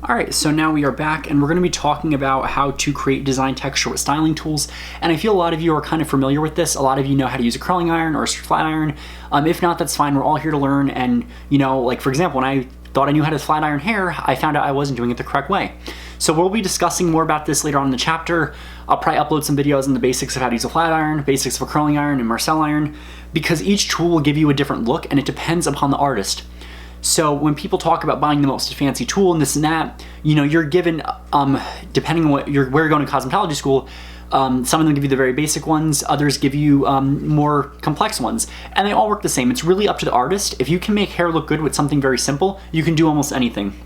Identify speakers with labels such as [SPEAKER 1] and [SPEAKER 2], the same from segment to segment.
[SPEAKER 1] Alright, so now we are back and we're going to be talking about how to create design texture with styling tools. And I feel a lot of you are kind of familiar with this. A lot of you know how to use a curling iron or a flat iron. If not, that's fine. We're all here to learn. And, like for example, when I thought I knew how to flat iron hair, I found out I wasn't doing it the correct way. So we'll be discussing more about this later on in the chapter. I'll probably upload some videos on the basics of how to use a flat iron, basics of a curling iron and Marcel iron, because each tool will give you a different look and it depends upon the artist. So when people talk about buying the most fancy tool and this and that, you're given, depending on where you're going to cosmetology school, some of them give you the very basic ones, others give you more complex ones, and they all work the same. It's really up to the artist. If you can make hair look good with something very simple, you can do almost anything.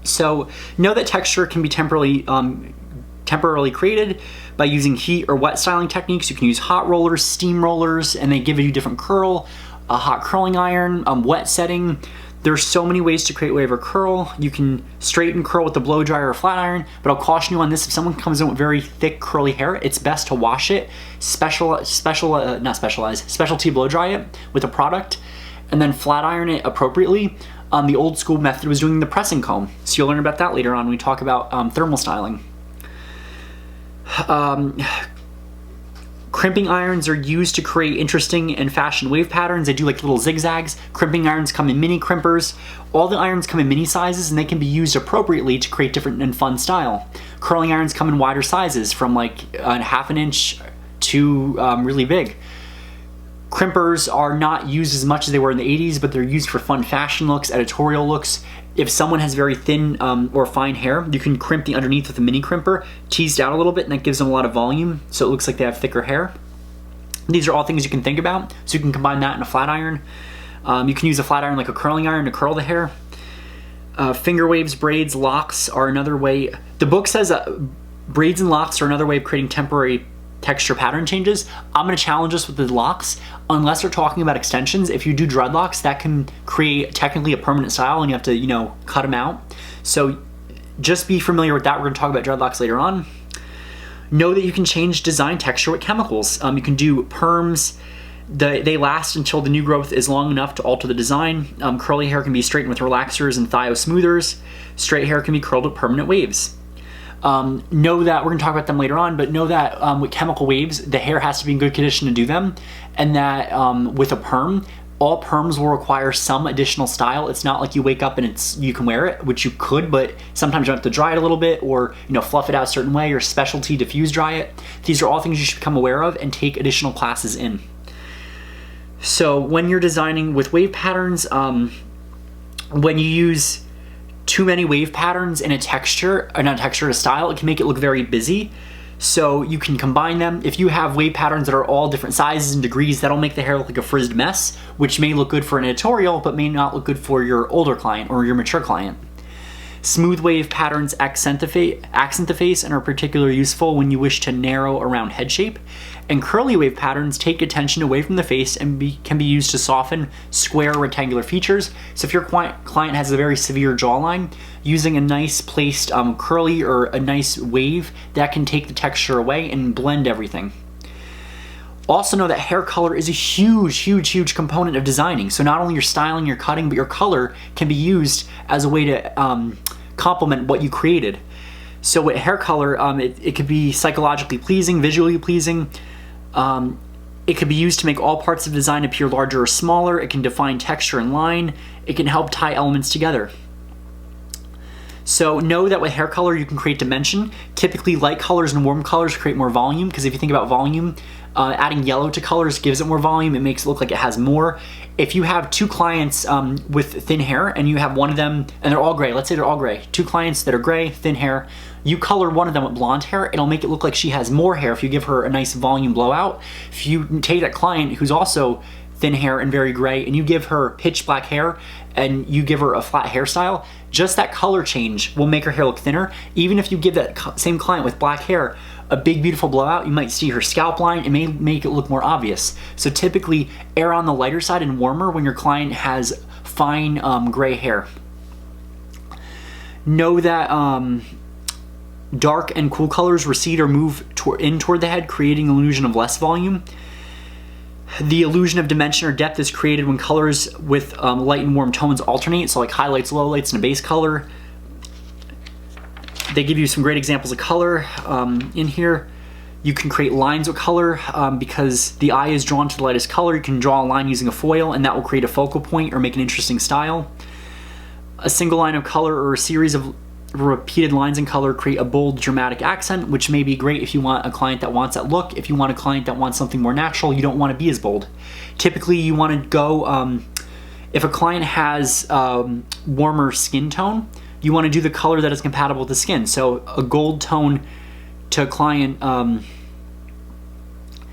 [SPEAKER 1] So know that texture can be temporarily created by using heat or wet styling techniques. You can use hot rollers, steam rollers, and they give you different curl. A hot curling iron, wet setting. There's so many ways to create wave or curl. You can straighten curl with the blow dryer or flat iron, but I'll caution you on this. If someone comes in with very thick curly hair, it's best to wash it, specialty blow dry it with a product, and then flat iron it appropriately. The old school method was doing the pressing comb. So you'll learn about that later on when we talk about thermal styling. Crimping irons are used to create interesting and fashion wave patterns. They do like little zigzags. Crimping irons come in mini crimpers. All the irons come in mini sizes and they can be used appropriately to create different and fun style. Curling irons come in wider sizes from like a half an inch to really big. Crimpers are not used as much as they were in the 80s, but they're used for fun fashion looks, editorial looks. If someone has very thin or fine hair, you can crimp the underneath with a mini crimper, teased out a little bit, and that gives them a lot of volume, so it looks like they have thicker hair. These are all things you can think about, so you can combine that in a flat iron. You can use a flat iron like a curling iron to curl the hair. Finger waves, braids, locks are another way. The book says braids and locks are another way of creating temporary texture pattern changes. I'm going to challenge us with the locks. Unless we're talking about extensions, if you do dreadlocks, that can create technically a permanent style and you have to, cut them out. So just be familiar with that. We're going to talk about dreadlocks later on. Know that you can change design texture with chemicals. You can do perms. They last until the new growth is long enough to alter the design. Curly hair can be straightened with relaxers and thio smoothers. Straight hair can be curled with permanent waves. Know that, we're going to talk about them later on, but know that with chemical waves, the hair has to be in good condition to do them, and that with a perm, all perms will require some additional style. It's not like you wake up and you can wear it, which you could, but sometimes you have to dry it a little bit or fluff it out a certain way or specialty diffuse dry it. These are all things you should become aware of and take additional classes in. So when you're designing with wave patterns, when you use too many wave patterns in a texture, or not texture, a style, it can make it look very busy. So you can combine them. If you have wave patterns that are all different sizes and degrees, that'll make the hair look like a frizzed mess, which may look good for an editorial, but may not look good for your older client or your mature client. Smooth wave patterns accent the face and are particularly useful when you wish to narrow around head shape. And curly wave patterns take attention away from the face and can be used to soften square rectangular features. So if your client has a very severe jawline, using a nice placed curly or a nice wave, that can take the texture away and blend everything. Also know that hair color is a huge component of designing. So not only your styling, your cutting, but your color can be used as a way to complement what you created. So with hair color, it could be psychologically pleasing, visually pleasing. It could be used to make all parts of design appear larger or smaller. It can define texture and line. It can help tie elements together. So know that with hair color you can create dimension. Typically light colors and warm colors create more volume, because if you think about volume, adding yellow to colors gives it more volume. It makes it look like it has more. If you have two clients with thin hair and you have one of them, and they're all gray, let's say they're all gray, two clients that are gray, thin hair, you color one of them with blonde hair, it'll make it look like she has more hair if you give her a nice volume blowout. If you take that client who's also thin hair and very gray and you give her pitch black hair and you give her a flat hairstyle, just that color change will make her hair look thinner. Even if you give that same client with black hair a big beautiful blowout, you might see her scalp line. It may make it look more obvious. So typically err on the lighter side and warmer when your client has fine gray hair. Know that dark and cool colors recede or move in toward the head, creating an illusion of less volume. The illusion of dimension or depth is created when colors with light and warm tones alternate, so like highlights, lowlights, and a base color. They give you some great examples of color in here. You can create lines with color because the eye is drawn to the lightest color. You can draw a line using a foil and that will create a focal point or make an interesting style. A single line of color or a series of repeated lines in color create a bold, dramatic accent, which may be great if you want a client that wants that look. If you want a client that wants something more natural, you don't want to be as bold. Typically, you want to go, if a client has warmer skin tone, you want to do the color that is compatible with the skin. So a gold tone to a client,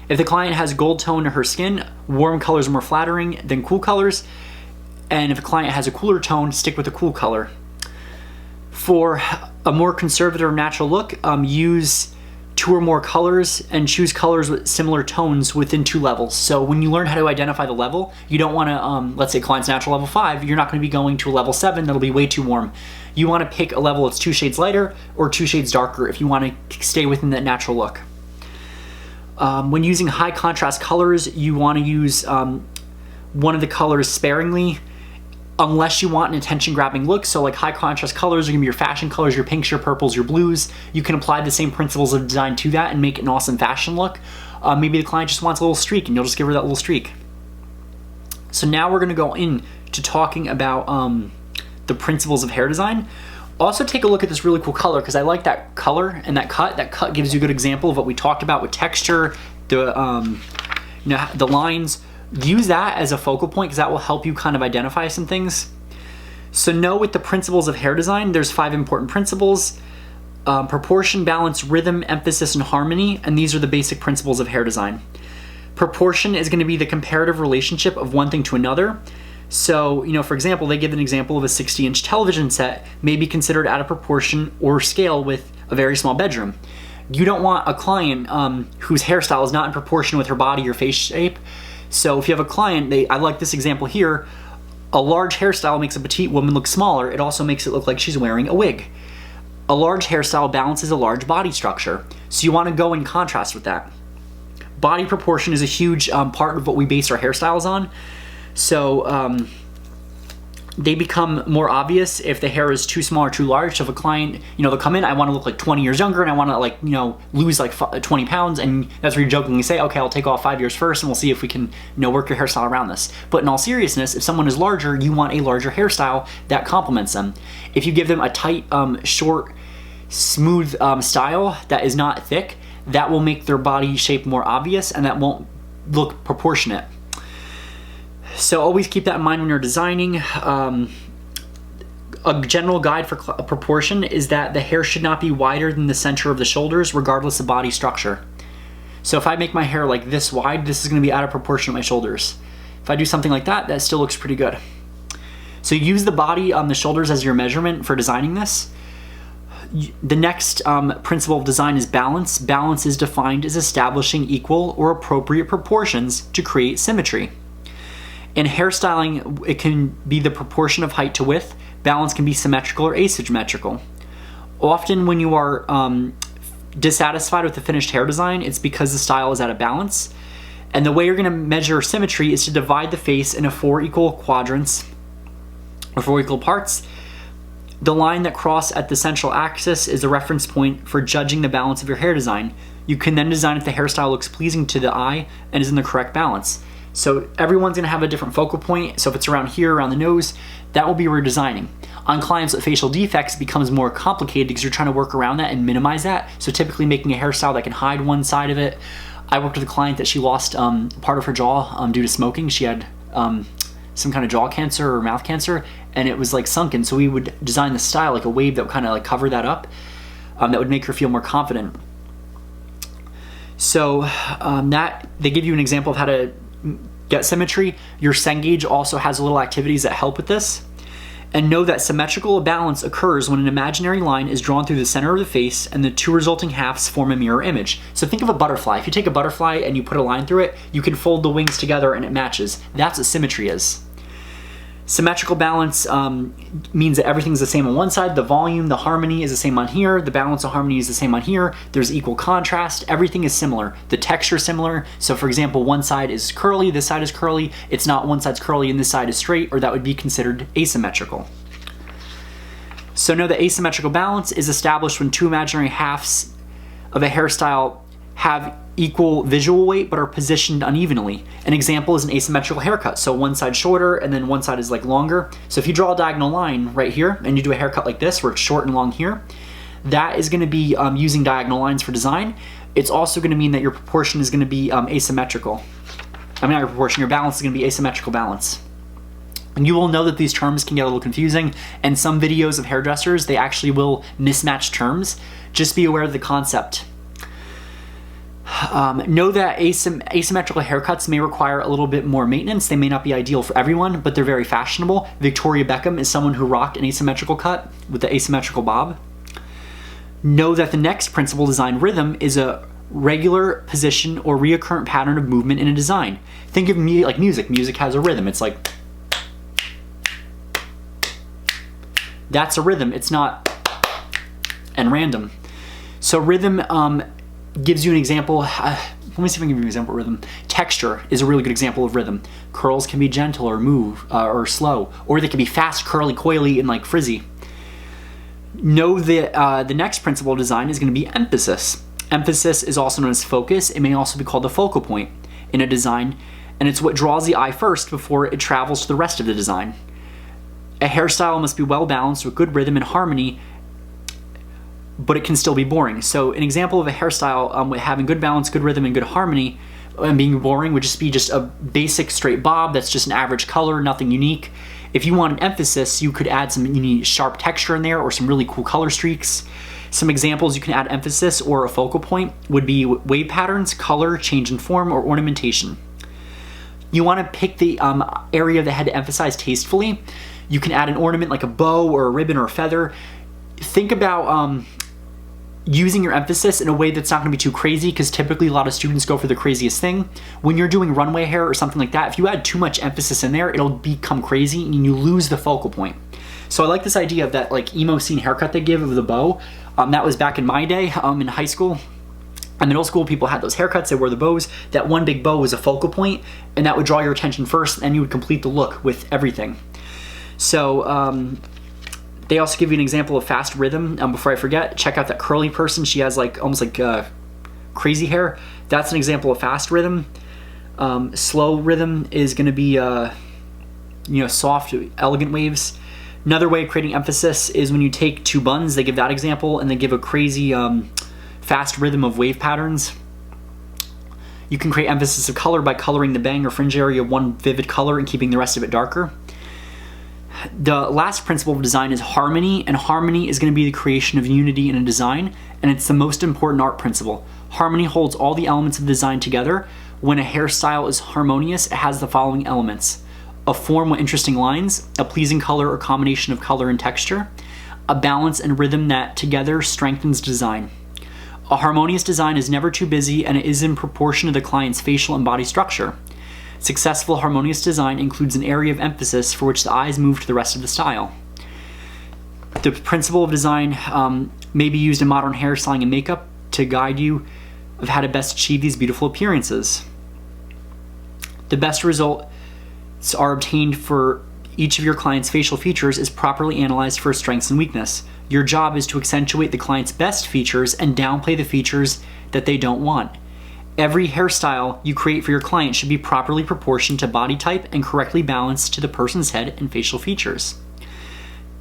[SPEAKER 1] if the client has gold tone to her skin, warm colors are more flattering than cool colors. And if a client has a cooler tone, stick with a cool color. For a more conservative natural look, use 2 or more colors and choose colors with similar tones within 2 levels. So when you learn how to identify the level, you don't want to, let's say client's natural level 5, you're not going to be going to a level 7, that'll be way too warm. You want to pick a level that's 2 shades lighter or 2 shades darker if you want to stay within that natural look. When using high contrast colors, you want to use one of the colors sparingly, unless you want an attention-grabbing look. So like high contrast colors are gonna be your fashion colors, your pinks, your purples, your blues. You can apply the same principles of design to that and make it an awesome fashion look. Maybe the client just wants a little streak and you'll just give her that little streak. So now we're gonna go into talking about the principles of hair design. Also take a look at this really cool color because I like that color and that cut. That cut gives you a good example of what we talked about with texture, the lines. Use that as a focal point because that will help you kind of identify some things. So know with the principles of hair design, there's 5 important principles: proportion, balance, rhythm, emphasis, and harmony. And these are the basic principles of hair design. Proportion is going to be the comparative relationship of one thing to another. So, for example, they give an example of a 60-inch television set may be considered out of proportion or scale with a very small bedroom. You don't want a client whose hairstyle is not in proportion with her body or face shape. So if you have a client, I like this example here, a large hairstyle makes a petite woman look smaller. It also makes it look like she's wearing a wig. A large hairstyle balances a large body structure. So you want to go in contrast with that. Body proportion is a huge part of what we base our hairstyles on. So they become more obvious if the hair is too small or too large. So if a client, they'll come in, I want to look like 20 years younger and I want to lose like 20 pounds. And that's where you jokingly say, okay, I'll take off 5 years first and we'll see if we can, work your hairstyle around this. But in all seriousness, if someone is larger, you want a larger hairstyle that complements them. If you give them a tight, short, smooth style that is not thick, that will make their body shape more obvious and that won't look proportionate. So always keep that in mind when you're designing. A general guide for proportion is that the hair should not be wider than the center of the shoulders, regardless of body structure. So if I make my hair like this wide, this is going to be out of proportion with my shoulders. If I do something like that, that still looks pretty good. So use the body on the shoulders as your measurement for designing this. The next principle of design is balance. Balance is defined as establishing equal or appropriate proportions to create symmetry. In hairstyling, it can be the proportion of height to width. Balance can be symmetrical or asymmetrical. Often when you are dissatisfied with the finished hair design, it's because the style is out of balance. And the way you're going to measure symmetry is to divide the face into 4 equal quadrants, or 4 equal parts. The line that cross at the central axis is the reference point for judging the balance of your hair design. You can then design if the hairstyle looks pleasing to the eye and is in the correct balance. So everyone's going to have a different focal point. So if it's around here, around the nose, that will be where you're designing. On clients with facial defects, it becomes more complicated because you're trying to work around that and minimize that. So typically making a hairstyle that can hide one side of it. I worked with a client that she lost part of her jaw due to smoking. She had some kind of jaw cancer or mouth cancer, and it was like sunken. So we would design the style like a wave that would kind of like cover that up. That would make her feel more confident. So that they give you an example of how to get symmetry. Your Cengage also has little activities that help with this. And know that symmetrical balance occurs when an imaginary line is drawn through the center of the face and the 2 resulting halves form a mirror image. So think of a butterfly. If you take a butterfly and you put a line through it, you can fold the wings together and it matches. That's what symmetry is. Symmetrical balance means that everything's the same on one side. The volume, the harmony is the same on here. The balance of harmony is the same on here. There's equal contrast. Everything is similar. The texture is similar. So for example, one side is curly, this side is curly. It's not one side's curly and this side is straight, or that would be considered asymmetrical. So know that asymmetrical balance is established when two imaginary halves of a hairstyle have equal visual weight but are positioned unevenly. An example is an asymmetrical haircut. So one side shorter and then one side is like longer. So if you draw a diagonal line right here and you do a haircut like this where it's short and long here, that is going to be using diagonal lines for design. It's also going to mean that your proportion is going to be asymmetrical. I mean, not your proportion, your balance is going to be asymmetrical balance. And you will know that these terms can get a little confusing, and some videos of hairdressers, they actually will mismatch terms. Just be aware of the concept. Know that asymmetrical haircuts may require a little bit more maintenance. They may not be ideal for everyone, but they're very fashionable. Victoria Beckham is someone who rocked an asymmetrical cut with the asymmetrical bob. Know that the next principle design rhythm is a regular position or reoccurrent pattern of movement in a design. Think of me like music. Music has a rhythm. It's like, that's a rhythm. It's not and random. So rhythm gives you an example. Let me see if I can give you an example of rhythm. Texture is a really good example of rhythm. Curls can be gentle or or slow, or they can be fast, curly, coily, and like frizzy. Know that the next principle of design is going to be emphasis. Emphasis is also known as focus. It may also be called the focal point in a design, and it's what draws the eye first before it travels to the rest of the design. A hairstyle must be well balanced with good rhythm and harmony, but it can still be boring. So an example of a hairstyle with having good balance, good rhythm, and good harmony, and being boring would just be just a basic straight bob that's just an average color, nothing unique. If you want an emphasis, you could add some unique sharp texture in there or some really cool color streaks. Some examples you can add emphasis or a focal point would be wave patterns, color, change in form, or ornamentation. You want to pick the area of the head to emphasize tastefully. You can add an ornament like a bow or a ribbon or a feather. Think about using your emphasis in a way that's not going to be too crazy, because typically a lot of students go for the craziest thing. When you're doing runway hair or something like that, if you add too much emphasis in there, it'll become crazy and you lose the focal point. So I like this idea of that like emo scene haircut they give of the bow. That was back in my day in high school. In middle school, people had those haircuts, they wore the bows. That one big bow was a focal point, and that would draw your attention first, and you would complete the look with everything. So they also give you an example of fast rhythm. Before I forget, check out that curly person. She has like almost like crazy hair. That's an example of fast rhythm. Slow rhythm is going to be soft, elegant waves. Another way of creating emphasis is when you take two buns. They give that example, and they give a crazy fast rhythm of wave patterns. You can create emphasis of color by coloring the bang or fringe area one vivid color and keeping the rest of it darker. The last principle of design is harmony, and harmony is going to be the creation of unity in a design, and it's the most important art principle. Harmony holds all the elements of design together. When a hairstyle is harmonious, it has the following elements: a form with interesting lines, a pleasing color or combination of color and texture, a balance and rhythm that together strengthens design. A harmonious design is never too busy, and it is in proportion to the client's facial and body structure. Successful harmonious design includes an area of emphasis for which the eyes move to the rest of the style. The principle of design may be used in modern hairstyling and makeup to guide you of how to best achieve these beautiful appearances. The best results are obtained for each of your client's facial features is properly analyzed for strengths and weakness. Your job is to accentuate the client's best features and downplay the features that they don't want. Every hairstyle you create for your client should be properly proportioned to body type and correctly balanced to the person's head and facial features.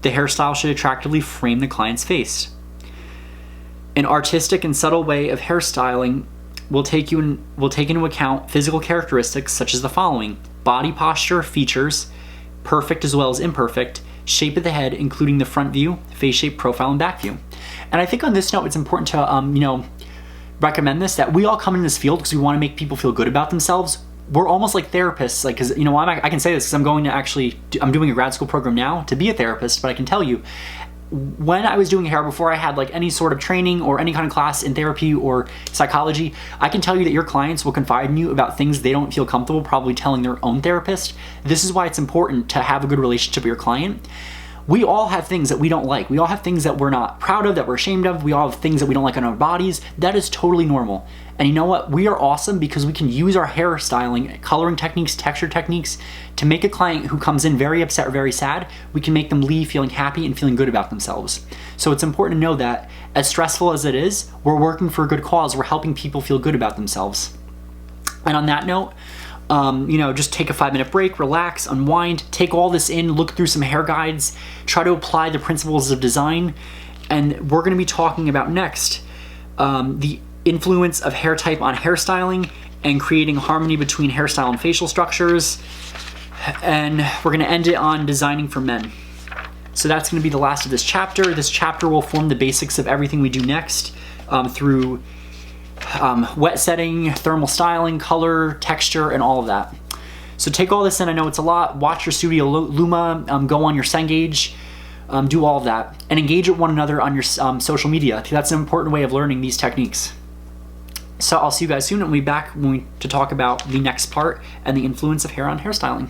[SPEAKER 1] The hairstyle should attractively frame the client's face. An artistic and subtle way of hairstyling will take into account physical characteristics such as the following: body posture, features, perfect as well as imperfect, shape of the head, including the front view, face shape, profile, and back view. And I think on this note, it's important to recommend this, that we all come in this field because we want to make people feel good about themselves. We're almost like therapists, like, because I can say this because I'm doing a grad school program now to be a therapist, but I can tell you, when I was doing hair before I had like any sort of training or any kind of class in therapy or psychology, I can tell you that your clients will confide in you about things they don't feel comfortable probably telling their own therapist. This is why it's important to have a good relationship with your client. We all have things that we don't like. We all have things that we're not proud of, that we're ashamed of. We all have things that we don't like on our bodies. That is totally normal. And you know what? We are awesome because we can use our hairstyling, coloring techniques, texture techniques to make a client who comes in very upset or very sad, we can make them leave feeling happy and feeling good about themselves. So it's important to know that as stressful as it is, we're working for a good cause. We're helping people feel good about themselves. And on that note, just take a 5-minute break, relax, unwind, take all this in, look through some hair guides, try to apply the principles of design. And we're gonna be talking about next, the influence of hair type on hairstyling and creating harmony between hairstyle and facial structures. And we're gonna end it on designing for men. So that's gonna be the last of this chapter. This chapter will form the basics of everything we do next through wet setting, thermal styling, color, texture, and all of that. So take all this in. I know it's a lot. Watch your Studio Luma, go on your Cengage, do all of that, and engage with one another on your social media. I think that's an important way of learning these techniques. So I'll see you guys soon, and we'll be back to talk about the next part and the influence of hair on hairstyling.